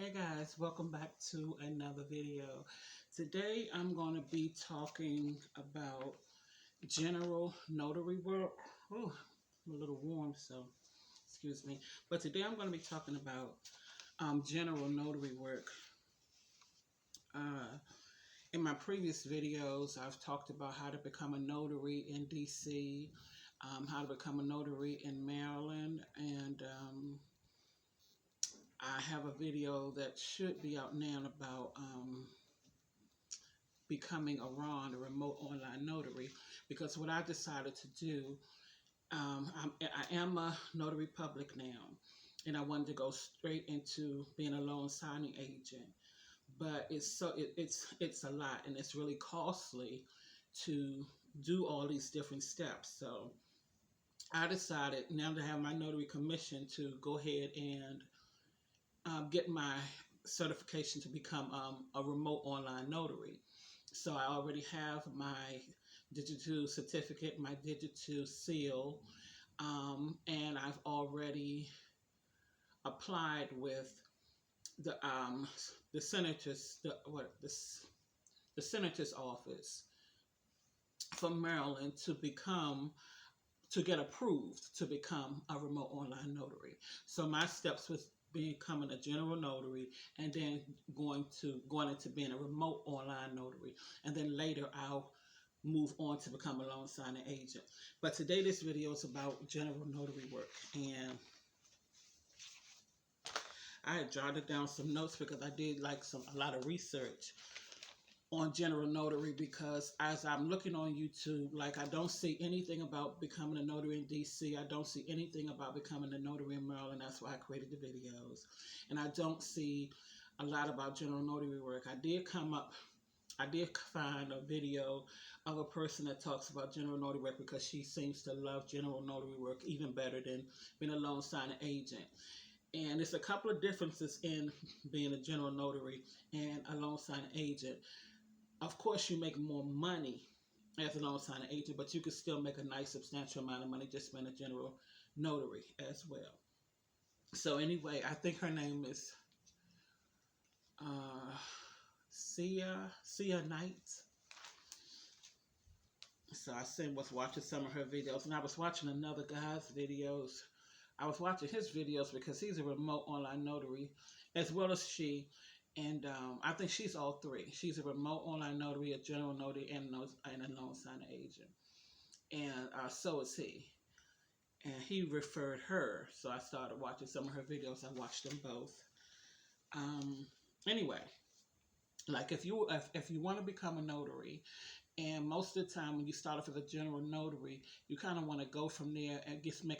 Hey guys, welcome back to another video. Today I'm going to be talking about general notary work. Oh, I'm a little warm, so excuse me. But today I'm going to be talking about general notary work. Uh, in my previous videos, I've talked about how to become a notary in DC, how to become a notary in Maryland, and I have a video that should be out now about becoming a RON, a remote online notary, because what I decided to do, I am a notary public now, and I wanted to go straight into being a loan signing agent. But it's a lot, and it's really costly to do all these different steps. So I decided now to have my notary commission to go ahead and get my certification to become a remote online notary. So I already have my digital certificate, my digital seal, and I've already applied with the senator's the senator's office from Maryland to get approved to become a remote online notary. So my steps was becoming a general notary, and then going into being a remote online notary, and then later I'll move on to become a loan signing agent. But today this video is about general notary work, and I had jotted down some notes because I did a lot of research on general notary, because as I'm looking on YouTube, I don't see anything about becoming a notary in DC. I don't see anything about becoming a notary in Maryland. That's why I created the videos. And I don't see a lot about general notary work. I did find a video of a person that talks about general notary work, because she seems to love general notary work even better than being a loan signing agent. And there's a couple of differences in being a general notary and a loan signing agent. Of course, you make more money as a loan signing agent, but you can still make a nice substantial amount of money just being a general notary as well. So anyway, I think her name is Sia Knight. So I was watching some of her videos, and I was watching another guy's videos. I was watching his videos because he's a remote online notary, as well as she. And I think she's all three. She's a remote online notary, a general notary, and a loan signing agent. And so is he. And he referred her, so I started watching some of her videos. I watched them both. Anyway, if you want to become a notary, and most of the time when you start off as a general notary, you kind of want to go from there and just make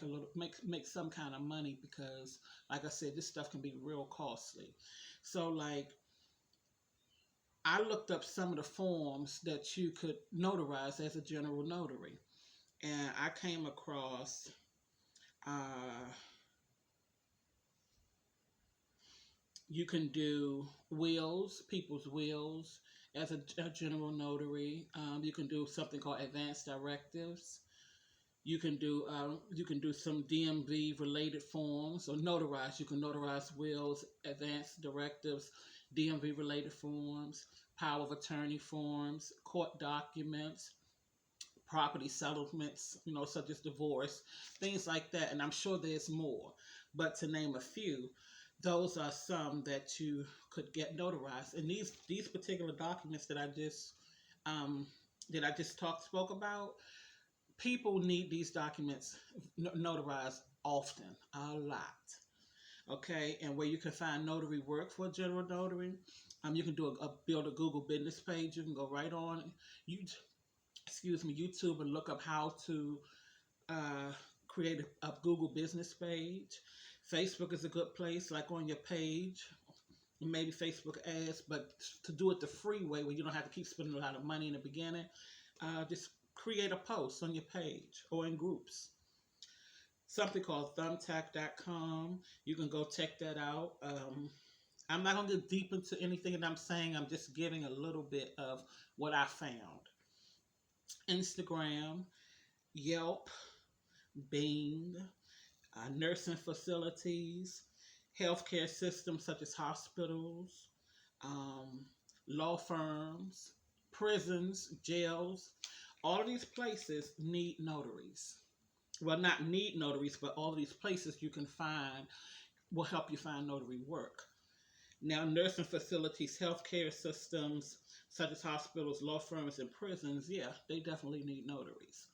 some kind of money, because, like I said, this stuff can be real costly. So I looked up some of the forms that you could notarize as a general notary, and I came across you can do people's wills as a general notary. You can do something called advanced directives. You can do some DMV related forms, or notarize. You can notarize wills, advanced directives, DMV related forms, power of attorney forms, court documents, property settlements, such as divorce, things like that. And I'm sure there's more, but to name a few, those are some that you could get notarized. And these particular documents that I just spoke about, people need these documents notarized often, a lot. Okay, and where you can find notary work for a general notary, you can build a Google business page. You can go right on YouTube, and look up how to create a Google business page. Facebook is a good place, on your page, maybe Facebook ads, but to do it the free way, where you don't have to keep spending a lot of money in the beginning, just create a post on your page or in groups. Something called thumbtack.com. You can go check that out. I'm not going to get deep into anything that I'm saying. I'm just giving a little bit of what I found. Instagram, Yelp, Bing, nursing facilities, healthcare systems such as hospitals, um, law firms, prisons, jails. All of these places need notaries. Well, not need notaries, but all of these places you can find will help you find notary work. Now, nursing facilities, healthcare systems, such as hospitals, law firms, and prisons, yeah, they definitely need notaries.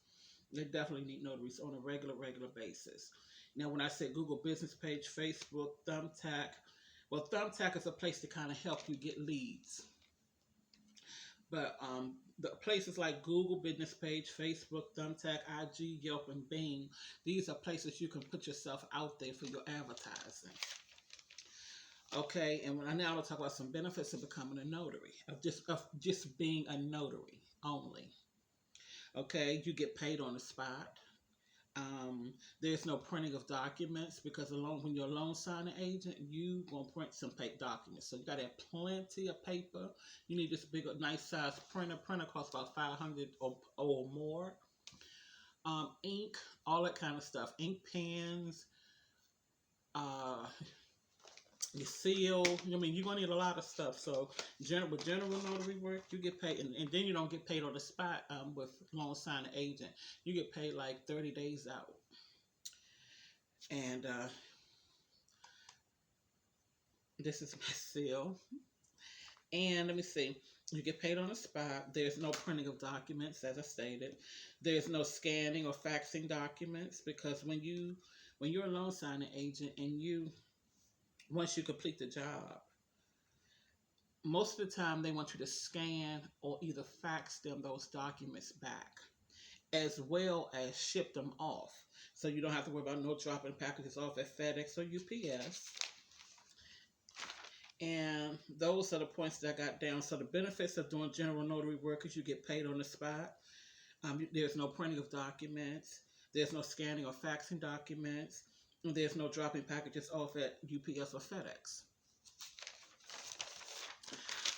They definitely need notaries on a regular basis. Now, when I say Google business page, Facebook, Thumbtack, well, Thumbtack is a place to kind of help you get leads. But the places like Google business page, Facebook, Thumbtack, IG, Yelp, and Bing, these are places you can put yourself out there for your advertising. Okay, and when I now will talk about some benefits of becoming a notary, of just being a notary only. Okay, you get paid on the spot. There's no printing of documents because alone when you're a loan signing agent, you gonna print some paper documents. So you gotta have plenty of paper. You need this big, nice size printer. Printer costs about 500 or more. Ink, all that kind of stuff. Ink pens, uh, your seal. I mean, you're gonna need a lot of stuff. So, with general notary work, you get paid, and then you don't get paid on the spot. With loan signing agent, you get paid like 30 days out. And this is my seal. And let me see. You get paid on the spot. There's no printing of documents, as I stated. There's no scanning or faxing documents because when you're a loan signing agent and once you complete the job, most of the time they want you to scan or either fax them those documents back, as well as ship them off. So you don't have to worry about no dropping packages off at FedEx or UPS. And those are the points that I got down. So the benefits of doing general notary work is you get paid on the spot. There's no printing of documents. There's no scanning or faxing documents. And there's no dropping packages off at UPS or FedEx.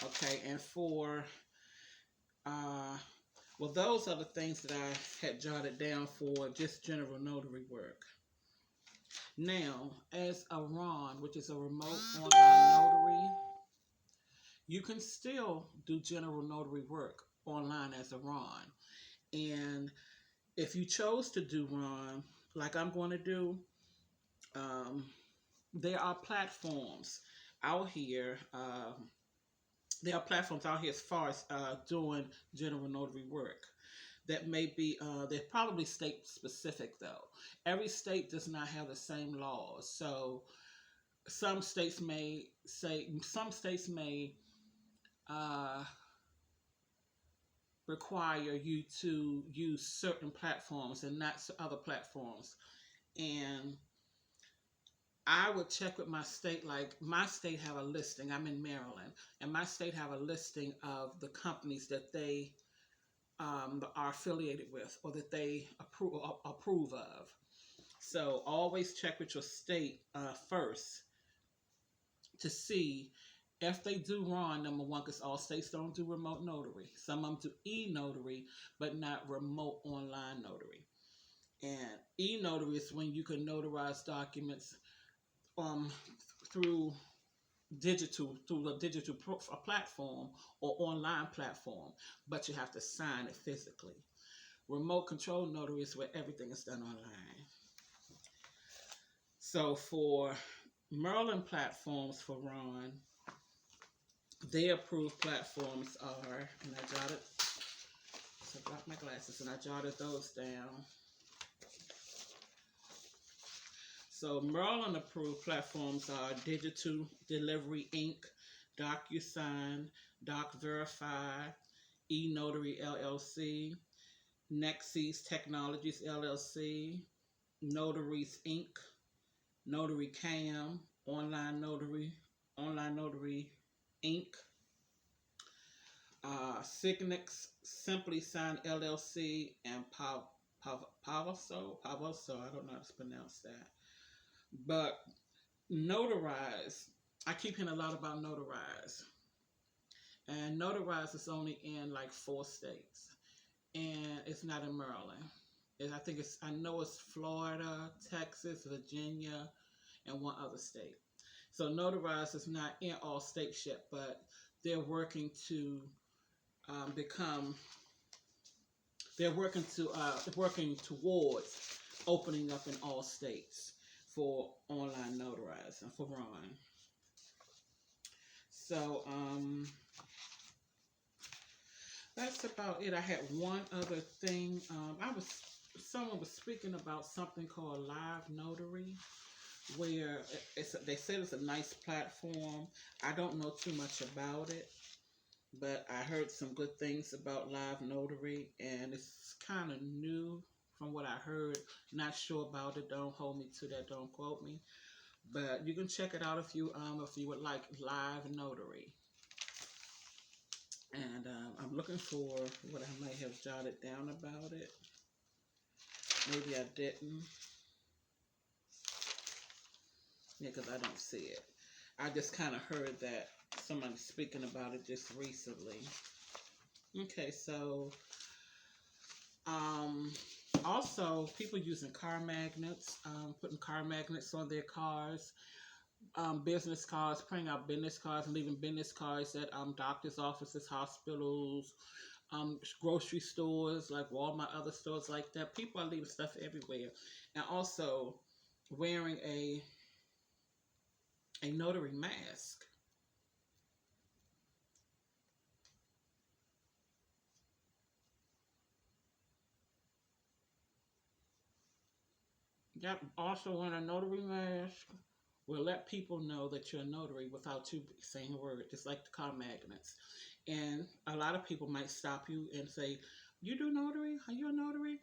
Okay, and well, those are the things that I had jotted down for just general notary work. Now, as a RON, which is a remote online notary, you can still do general notary work online as a RON. And if you chose to do RON, like I'm going to do, um, there are platforms out here. There are platforms out here as far as doing general notary work that may be, they're probably state specific though. Every state does not have the same laws. So some states may uh, require you to use certain platforms and not other platforms. And I would check with my state. Like my state have a listing. I'm in Maryland, and my state have a listing of the companies that they are affiliated with or that they approve of. So always check with your state first to see if they do RON, number one, because all states don't do remote notary. Some of them do e-notary, but not remote online notary. And e-notary is when you can notarize documents um, through through a digital platform or online platform, but you have to sign it physically. Remote control notary is where everything is done online. So for Maryland platforms for RON, their approved platforms are, and I jotted, so I got my glasses and I jotted those down. So Maryland approved platforms are Digital Delivery Inc., DocuSign, DocVerify, eNotary LLC, Nexus Technologies LLC, Notaries Inc., Notary Cam, Online Notary Inc., Signix, Simply Sign LLC, and Pavoso. I don't know how to pronounce that. But notarize, I keep hearing a lot about notarize. And notarize is only in like 4 states. And it's not in Maryland. I know it's Florida, Texas, Virginia, and one other state. So Notarize is not in all states yet, but they're working to become. They're working towards opening up in all states for online notarizing for Ron. So that's about it. I had one other thing. Someone was speaking about something called Live Notary, where they said it's a nice platform. I don't know too much about it, but I heard some good things about Live Notary, and it's kind of new from what I heard. Not sure about it. Don't hold me to that. Don't quote me. But you can check it out if you would like Live Notary. And I'm looking for what I might have jotted down about it. Maybe I didn't. Yeah, because I don't see it. I just kind of heard that somebody speaking about it just recently. Okay, so also people using car magnets, putting car magnets on their cars, business cards, printing out business cards and leaving business cards at doctors' offices, hospitals, grocery stores like Walmart, other stores like that. People are leaving stuff everywhere, and also wearing a notary mask. Yep. Also, wearing a notary mask will let people know that you're a notary without you saying a word, just like the car magnets. And a lot of people might stop you and say, "You do notary? Are you a notary?"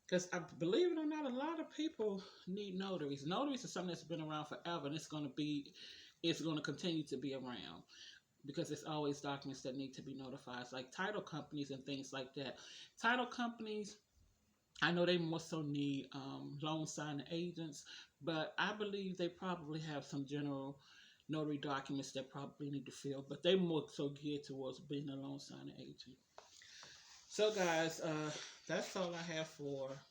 Because I believe it or not, a lot of people need notaries. Notaries is something that's been around forever, and it's going to continue to be around because there's always documents that need to be notified, like title companies and things like that. Title companies, I know they more so need loan signing agents, but I believe they probably have some general notary documents that probably need to fill, but they more so geared towards being a loan signing agent. So, guys, that's all I have for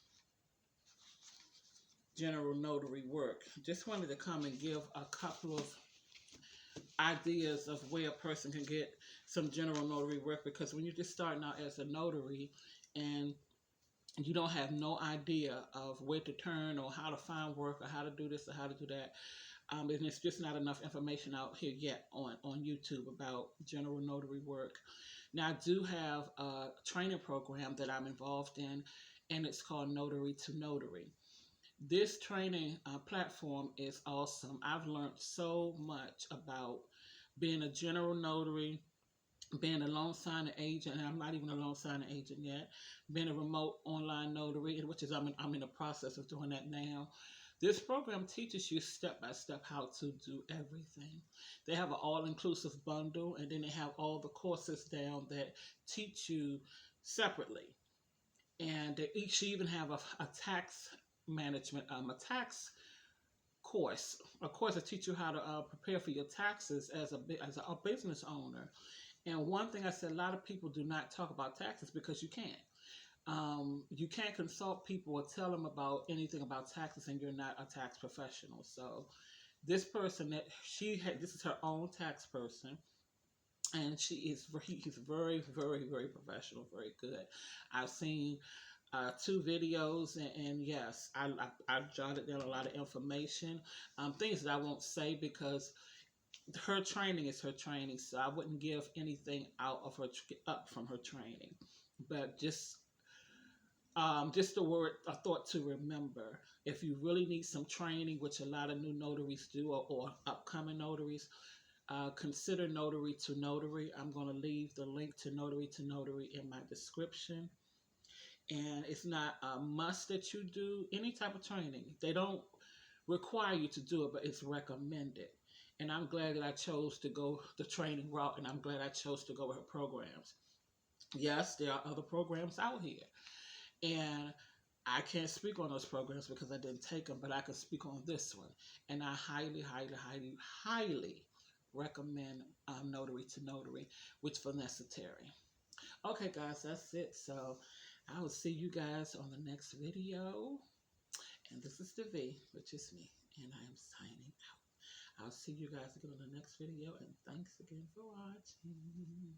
general notary work. Just wanted to come and give a couple of ideas of where a person can get some general notary work, because when you're just starting out as a notary and you don't have no idea of where to turn or how to find work or how to do this or how to do that, and it's just not enough information out here yet on YouTube about general notary work. Now, I do have a training program that I'm involved in, and it's called Notary to Notary. This training platform is awesome. I've learned so much about being a general notary, being a loan signing agent, and I'm not even a loan signing agent yet, being a remote online notary, which is I'm in the process of doing that now. This program teaches you step by step how to do everything. They have an all inclusive bundle, and then they have all the courses down that teach you separately. And they each even have a tax management, a tax course, a course that teach you how to prepare for your taxes as a business owner. And one thing I said, a lot of people do not talk about taxes because you can't. You can't consult people or tell them about anything about taxes, and you're not a tax professional. So this person this is her own tax person, and he's very, very, very professional, very good. I've seen two videos, and yes, I jotted down a lot of information, things that I won't say because her training is her training, so I wouldn't give anything out of her up from her training, but just a thought to remember. If you really need some training, which a lot of new notaries do, or upcoming notaries, consider Notary to Notary. I'm going to leave the link to Notary in my description. And it's not a must that you do any type of training. They don't require you to do it, but it's recommended. And I'm glad that I chose to go the training route, and I'm glad I chose to go with her programs. Yes, there are other programs out here, and I can't speak on those programs because I didn't take them, but I can speak on this one. And I highly, highly, highly, highly recommend Notary to Notary with Vanessa Terry. Okay, guys, that's it. So I will see you guys on the next video. And this is the V, which is me, and I am signing out. I'll see you guys again on the next video, and thanks again for watching.